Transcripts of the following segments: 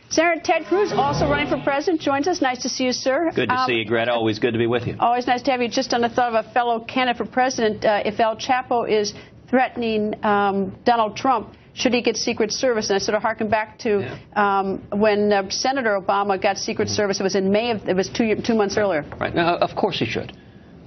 Senator Ted Cruz, also running for president, joins us. Nice to see you, sir. Good to see you, Greta. Always good to be with you. Always nice to have you. Just on the thought of a fellow candidate for president, if El Chapo is threatening Donald Trump, should he get Secret Service? And I sort of harken back to when Senator Obama got Secret Service. It was in May. It was 2 months earlier. Right. Now, of course he should.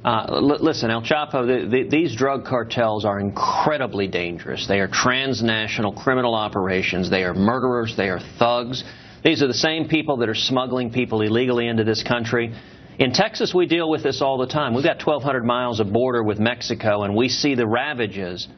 Listen, El Chapo, these drug cartels are incredibly dangerous. They are transnational criminal operations. They are murderers. They are thugs. These are the same people that are smuggling people illegally into this country. In Texas, we deal with this all the time. We've got 1,200 miles of border with Mexico, and we see the ravages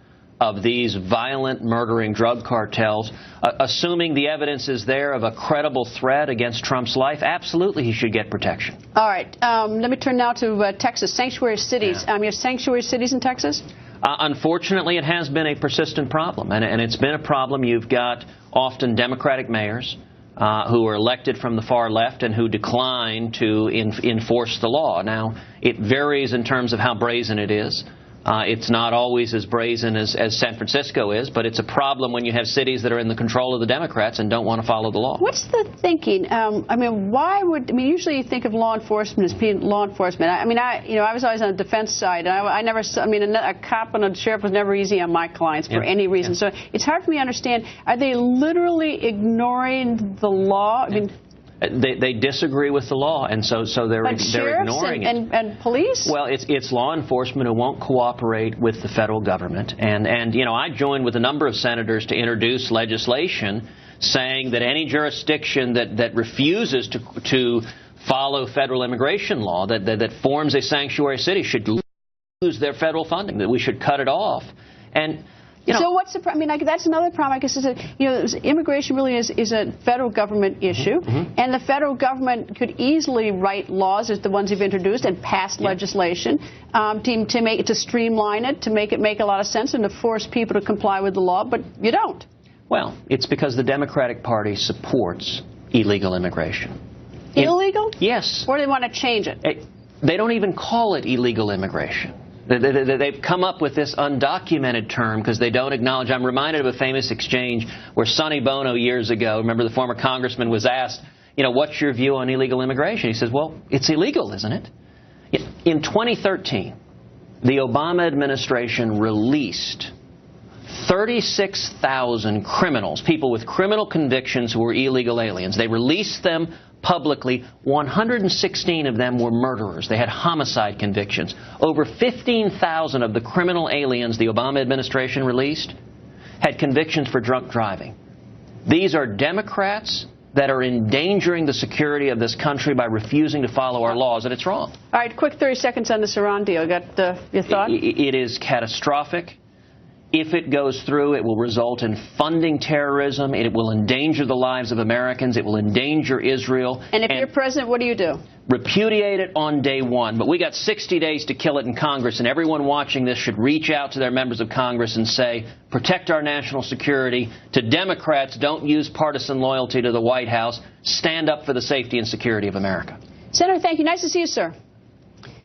of these violent, murdering drug cartels. Assuming the evidence is there of a credible threat against Trump's life, absolutely he should get protection. All right. Let me turn now to Texas, sanctuary cities. You have sanctuary cities in Texas? Unfortunately, it has been a persistent problem, and it's been a problem. You've got often Democratic mayors who are elected from the far left and who decline to enforce the law. Now, it varies in terms of how brazen it is. It's not always as brazen as San Francisco is, but it's a problem when you have cities that are in the control of the Democrats and don't want to follow the law. What's the thinking? Usually you think of law enforcement as being law enforcement. I was always on the defense side, and a cop and a sheriff was never easy on my clients for any reason. Yeah. So it's hard for me to understand. Are they literally ignoring the law? They disagree with the law, and so they're ignoring it. And police? Well, it's law enforcement who won't cooperate with the federal government. And I joined with a number of senators to introduce legislation saying that any jurisdiction that refuses to follow federal immigration law, that forms a sanctuary city, should lose their federal funding, that we should cut it off. And so what's the problem? That's another problem. I guess immigration really is a federal government issue, and the federal government could easily write laws as the ones you've introduced and pass legislation to streamline it, to make it make a lot of sense, and to force people to comply with the law. But you don't. Well, it's because the Democratic Party supports illegal immigration. Illegal? Yes. Or they want to change it. They don't even call it illegal immigration. They've come up with this undocumented term because they don't acknowledge. I'm reminded of a famous exchange where Sonny Bono years ago, remember the former congressman, was asked, what's your view on illegal immigration? He says, well, it's illegal, isn't it? In 2013, the Obama administration released 36,000 criminals, people with criminal convictions who were illegal aliens. They released them publicly. 116 of them were murderers. They had homicide convictions. Over 15,000 of the criminal aliens the Obama administration released had convictions for drunk driving. These are Democrats that are endangering the security of this country by refusing to follow our laws, and it's wrong. All right, quick 30 seconds on this Iran deal. Got your thought? It is catastrophic. If it goes through, it will result in funding terrorism. It will endanger the lives of Americans. It will endanger Israel. And if you're president, what do you do? Repudiate it on day one. But we got 60 days to kill it in Congress, and everyone watching this should reach out to their members of Congress and say, protect our national security. To Democrats, don't use partisan loyalty to the White House. Stand up for the safety and security of America. Senator, thank you. Nice to see you, sir.